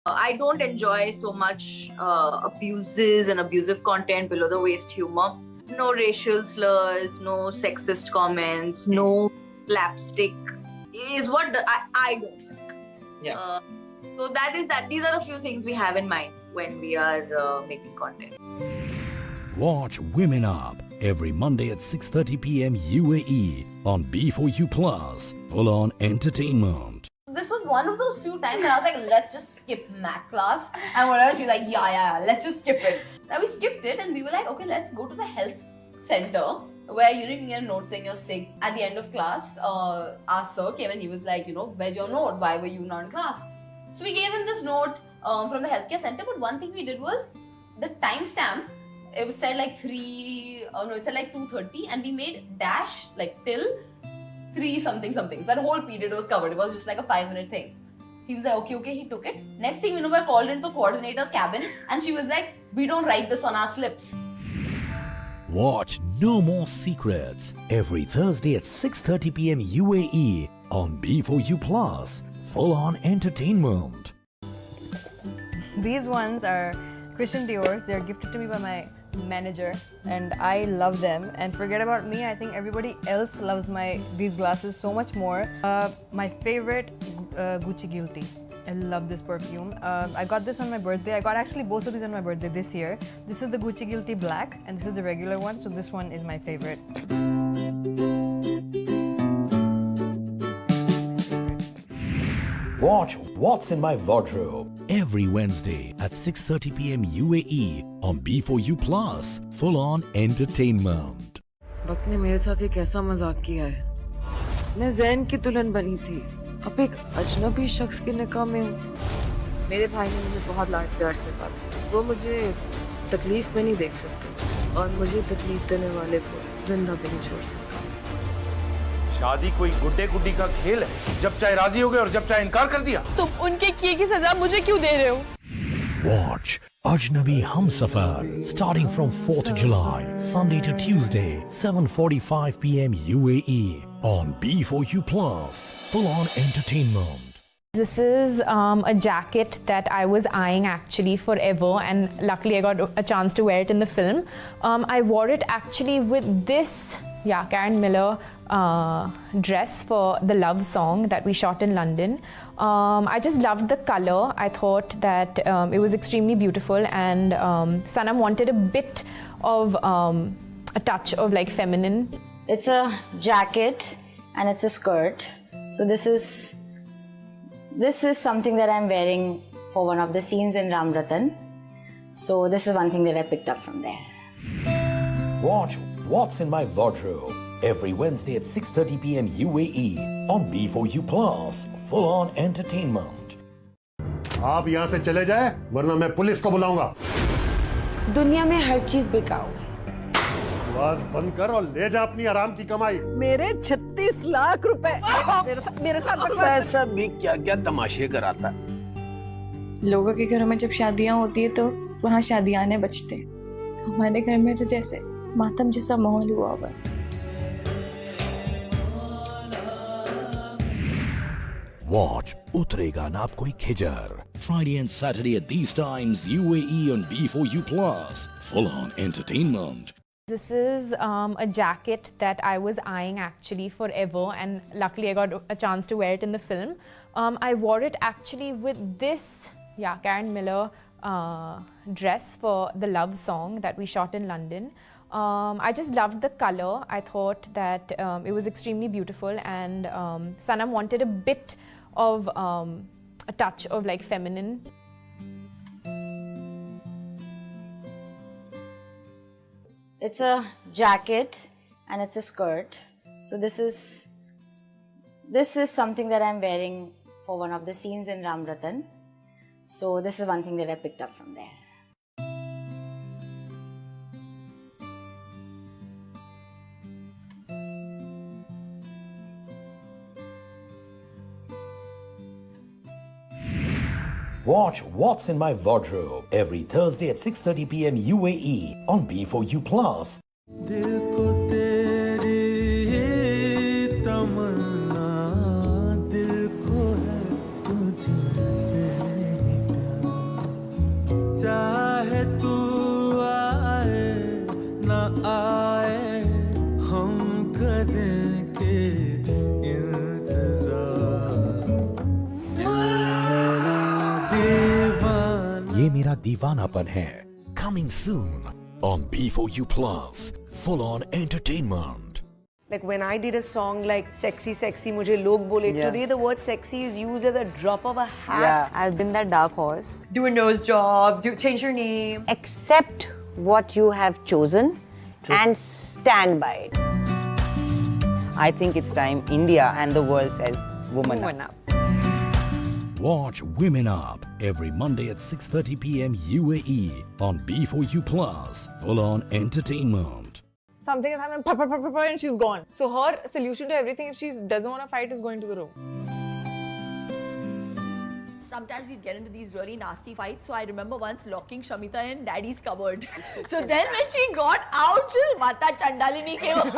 I don't enjoy so much abuses and abusive content, below the waist humor. No racial slurs, no sexist comments, no slapstick is what I don't like. Yeah. So that is that. These are a few things we have in mind when we are making content. Watch Women Up every Monday at 6:30 p.m. UAE on B4U Plus. Full on entertainment. This was one of those few times where I was like, let's just skip math class. And whatever, she's like, yeah, let's just skip it. So we skipped it and we were like, okay, let's go to the health center where you can get a note saying you're sick. At the end of class, our sir came and he was like, where's your note? Why were you not in class? So we gave him this note from the healthcare center. But one thing we did was the timestamp. It was said like it said like 2:30 and we made dash like till 3 something. So that whole period was covered. It was just like a 5-minute thing. He was like, okay, he took it. Next thing we know, I called into the coordinator's cabin and she was like, we don't write this on our slips. Watch No More Secrets every Thursday at 6:30 p.m. UAE on B4U Plus. Full on entertainment. These ones are Christian Dior's. They're gifted to me by my manager and I love them. And forget about me, I think everybody else loves these glasses so much more. My favorite, Gucci Guilty. I love this perfume. I got this on my birthday. I got actually both of these on my birthday this year. This is the Gucci Guilty Black and this is the regular one. So this one is my favorite. Watch What's in My Wardrobe every Wednesday at 6:30 p.m. UAE on B4U Plus. Full on entertainment. वक्त ने मेरे साथ एक ऐसा मजाक किया है। मैं जैन की दुल्हन बनी थी, अब एक अजनबी शख्स के निकाह में हूँ। मेरे भाई ने मुझे बहुत लाड प्यार से पाला। वो मुझे तकलीफ में नहीं देख सकते और मुझे तकलीफ देने वाले को जिंदा भी नहीं छोड़ सकता। शादी कोई गुड्डे गुड्डी का खेल है, जब चाहे राजी हो गए और जब चाहे इनकार कर दिया। तुम उनके किए की सजा मुझे क्यों दे रहे हो? Watch Ajnabi Humsafar starting from 4th July, Sunday to Tuesday, 7:45 p.m. UAE on B4U Plus. Full on entertainment. This is a jacket that I was eyeing actually forever, and luckily I got a chance to wear it in the film. I wore it actually with this Karen Miller dress for the Love song that we shot in London. I just loved the color. I thought that it was extremely beautiful, and Sanam wanted a bit of a touch of like feminine. It's a jacket and it's a skirt. So this is something that I'm wearing for one of the scenes in Ram Ratan. So this is one thing that I picked up from there. Watch What's in My Wardrobe every Wednesday at 6:30 p.m. UAE on B4U Plus. Full on entertainment. आप यहाँ से चले जाए, वरना मैं police को बुलाऊंगा। दुनिया में हर चीज बिकाऊ है। आवाज बंद कर और ले जा अपनी आराम की कमाई। मेरे 36 लाख रुपए मेरे साथ पैसा भी क्या क्या तमाशे कराता। लोगों के घरों में जब शादियां होती है तो वहाँ शादियाने बचते, हमारे घर में तो जैसे मातम जैसा माहौल हुआ हुआ है। Watch Utrega Na Aap Koi Khijar Friday and Saturday at these times UAE on B4U Plus. Full on entertainment. This is a jacket that I was eyeing actually forever, and luckily I got a chance to wear it in the film. I wore it actually with this Karen Miller dress for the Love song that we shot in London. I just loved the color. I thought that it was extremely beautiful, and Sanam wanted a bit of a touch of like feminine. It's a jacket and it's a skirt. So this is something that I'm wearing for one of the scenes in Ram Ratan. So this is one thing that I picked up from there. Watch What's in My Wardrobe every Thursday at 6:30 p.m. UAE on B4U Plus. चाहे तू आए ना आए हम करेंगे इंतजार। ये मेरा दीवानापन है. Coming soon on B4U Plus. Full on entertainment. Like when I did a song like Sexy Sexy, मुझे लोग बोले, today the word sexy is used as a drop of a hat. I've been that dark horse. Do a nose job, change your name. Accept what you have chosen and stand by it. I think it's time India and the world says woman up. Watch Women Up every Monday at 6:30 p.m. UAE on B4U Plus. Full on entertainment. Something has happened, and she's gone. So her solution to everything, if she doesn't want to fight, is going to the room. Sometimes we'd get into these really nasty fights. So I remember once locking Shamita in Daddy's cupboard. So then when she got out, Mata Chandalini came out.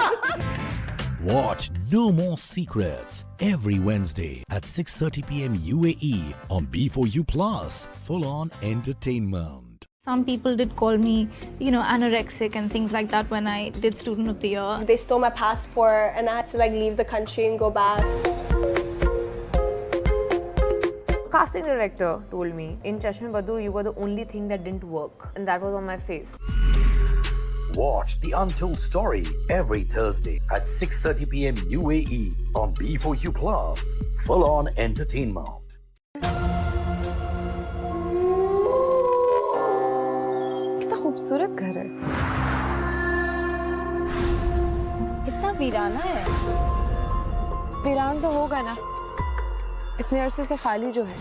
Watch No More Secrets every Wednesday at 6:30 p.m. UAE on B4U Plus. Full on entertainment. Some people did call me, anorexic and things like that when I did Student of the Year. They stole my passport and I had to leave the country and go back. Casting director told me, in Chashme Badur, you were the only thing that didn't work. And that was on my face. Watch The Untold Story every Thursday at 6:30 p.m. UAE on B4U Plus. Full on entertainment. खूबसूरत घर है, इतना वीराना है. वीरान तो होगा ना, इतने अरसे से खाली जो है.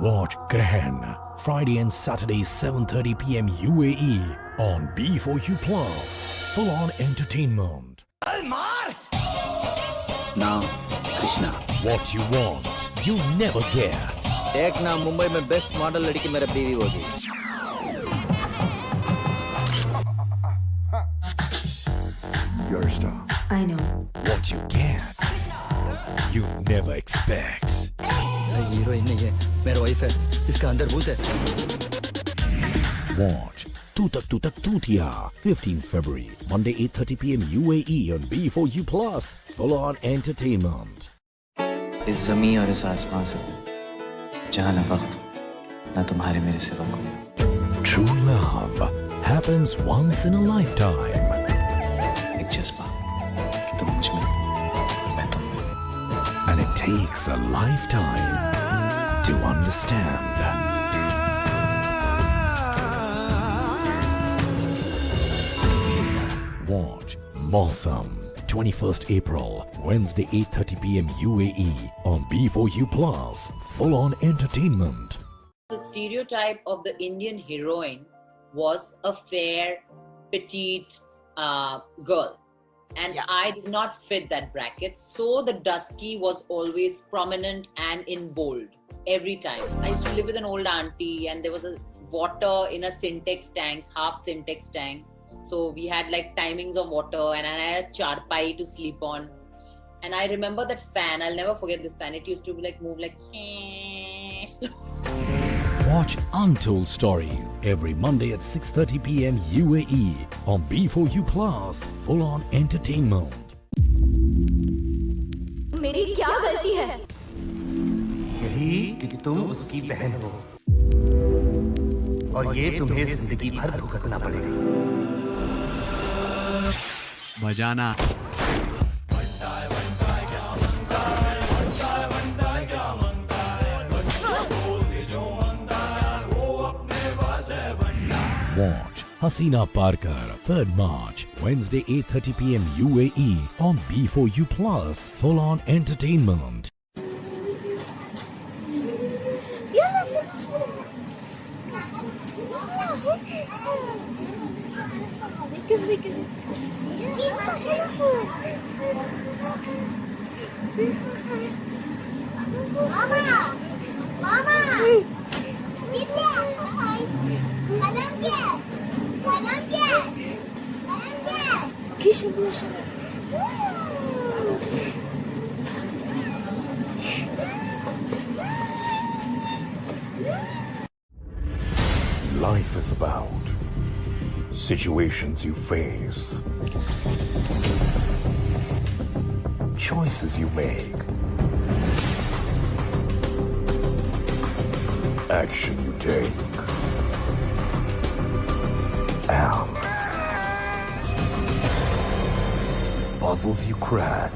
Watch Grahan Friday and Saturday 7:30 p.m. UAE on B4U Plus. Full on entertainment. Now, Krishna. What you want, you never get. देख ना, मुंबई में बेस्ट मॉडल लड़की मेरा बीवी होगी. You're a star. I know. What you get, you never expect. Heroine नहीं है, मेरा वाइफ है, इसका अंदर भूत है. Watch Tutak Tutia 15 February Monday 8:30 p.m. UAE on B4U Plus. Full on entertainment. इस ज़मीं और इस आसमां से जहाँ ना वक्त ना तुम्हारे मेरे सिवा कोई. True love happens once in a lifetime. एक जज्बा कि तुम मुझ में और मैं तुम में. And it takes a lifetime to understand. Watch Mausam 21st April Wednesday 8:30 p.m. UAE on B4U Plus. Full on entertainment. The stereotype of the Indian heroine was a fair, petite girl. And I did not fit that bracket. So the dusky was always prominent and in bold every time. I used to live with an old auntie and there was a water in a Syntex tank, half Syntex tank. So we had timings of water and I had a charpai to sleep on. And I remember that fan, I'll never forget this fan. It used to be move like... Watch Untold Story every Monday at 6:30 p.m. UAE on B4U Plus. Full on entertainment. मेरी क्या गलती है? यही कि तुम उसकी बहन हो और ये तुम्हें जिंदगी भर भुगतना पड़ेगा. बजाना. Watch Hasina Parkar 3rd March Wednesday 8:30 p.m. UAE on B4U Plus. Full on entertainment. Mama! Life is about situations you face, choices you make, action you take, and puzzles you crack.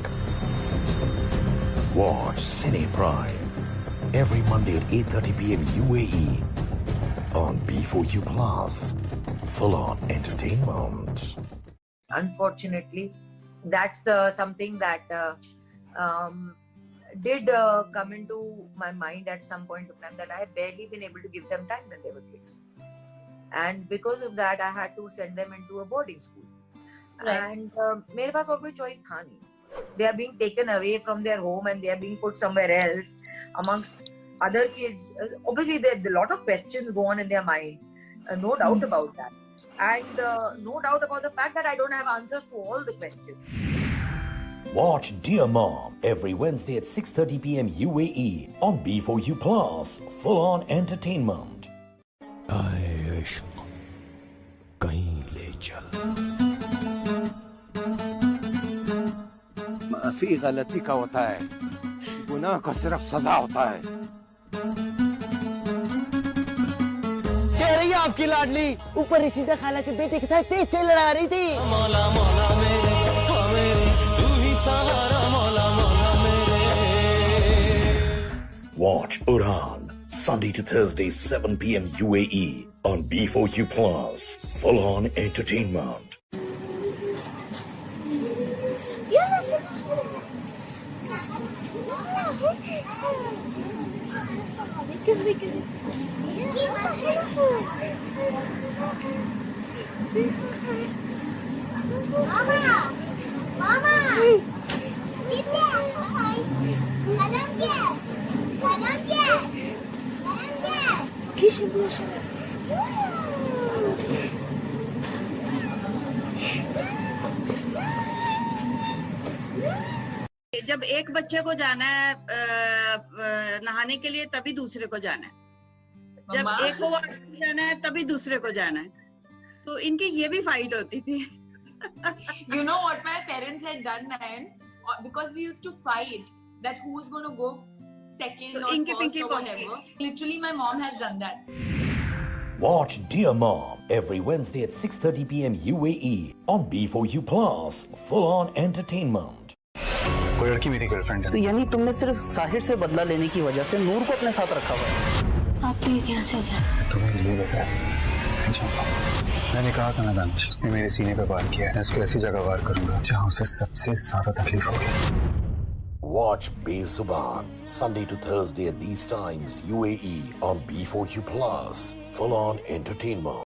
Watch Cine Prime every Monday at 8:30 p.m. UAE on B4U Plus. Full on entertainment. Unfortunately, that's something that did come into my mind at some point of time, that I had barely been able to give them time when they were kids. And because of that, I had to send them into a boarding school. Right. And मेरे पास और कोई choice था नहीं. They are being taken away from their home and they are being put somewhere else amongst other kids. Obviously, there a lot of questions go on in their mind. No doubt about that. And no doubt about the fact that I don't have answers to all the questions. Watch Dear Mom every Wednesday at 6:30 p.m. UAE on B4U Plus. Full on entertainment. माफी गलती का होता है, गुनाह का सिर्फ सजा होता है। कह रही है आपकी लाडली ऊपर रशीदा खाला के बेटे के साथ पेच लड़ा रही थी। मौला मौला मेरे, तू ही सहारा मौला मौला मेरे। Watch Uran Sunday to Thursday 7 p.m. UAE on B4U Plus. Full on entertainment. जब एक बच्चे को जाना है नहाने के लिए तभी दूसरे को जाना है, जब एक को जाना है तभी दूसरे को जाना है, तो इनकी ये भी फाइट होती थी। You know what my parents had done, Nayan? Because we used to fight that who's going to go second or first or whatever. Literally, my mom has done that. Watch Dear Mom every Wednesday at 6:30 p.m. UAE on B4U Plus. Full on entertainment. कोई लड़की मेरी girlfriend है। तो यानी तुमने सिर्फ साहिर से बदला लेने की वजह से नूर को अपने साथ रखा हुआ है। आप प्लीज यहाँ से जाओ। तुम्हें लिए देखा है। मैंने कहा था ना दानिश, उसने मेरे सीने पे वार किया है, मैं उसको ऐसी जगह वार करूंगा जहाँ उसे सबसे ज्यादा तकलीफ होगी। Watch Bezuban Sunday to Thursday at these times UAE on B4U Plus. Full on entertainment.